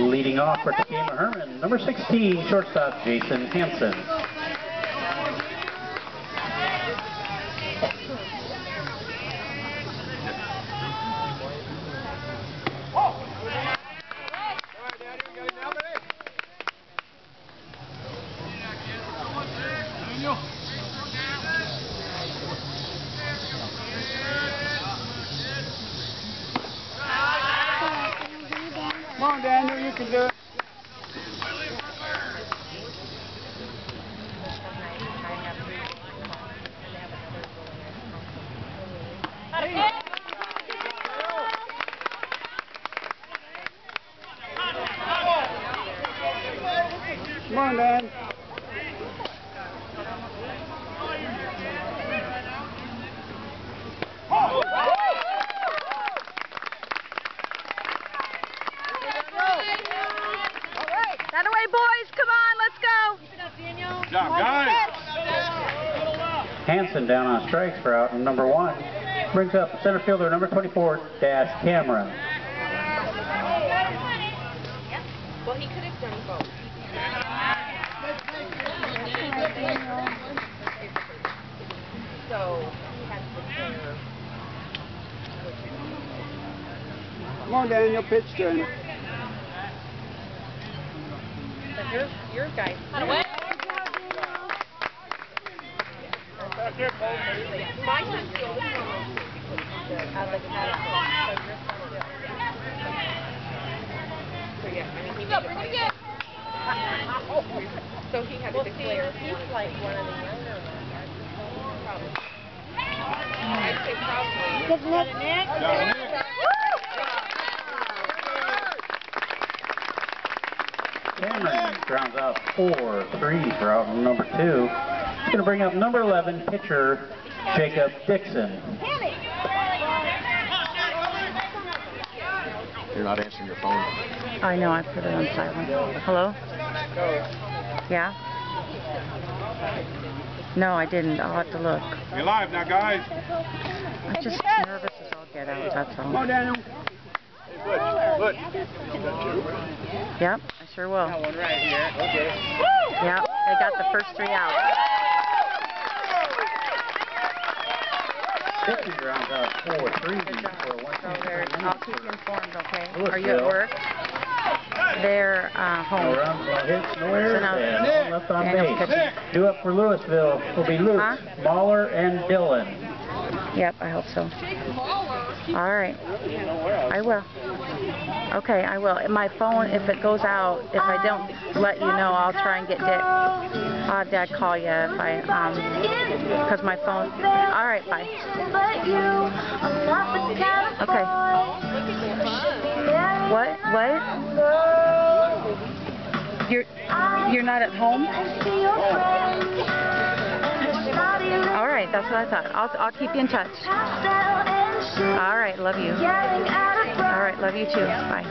Leading off for Takema Herman, number 16, shortstop Jason Hansen. Come on, Daniel, you can do it. Come on, Dan. That away, boys. Come on, let's go. Good job, guys. Hansen down on strikes for out number 1. Brings up center fielder number 24, Dash Cameron. Well, he could have done both. So, he had to declare. Come on, Daniel, pitch to him. But your guys. Away. My son's still the So yeah, I mean he made it. So he had to declare. He's like one of the younger ones. Probably. I'd say probably. Cameron grounds out 4-3 for out number 2. He's going to bring up number 11, pitcher Jacob Dixon. You're not answering your phone. I know, I put it on silent. Hello? Yeah? No, I didn't. I'll have to look. You're live now, guys. I'm just nervous as all get out, that's Come on, all. Daniel. Look. Yep, I sure will. One right here. Okay. Yep, I got the first 3 out. Dixon grounds out 4-3 Good job. for a So there, I'll keep you informed, okay? Louisville. Are you at work? They're No home. runs, no hits, no errors, So now- and no one left on Daniel's base. pitching. Due up for Louisville will be Luke, Huh? Mahler, and Dillon. Yep, I hope so. All right. I will. Okay, I will. My phone, if it goes out, if I don't let you know, I'll try and get I'll have Dad call you if I, because my phone. All right, bye. Okay. What? You're not at home? All right, that's what I thought. I'll keep you in touch. All right, love you. All right, love you too. Bye.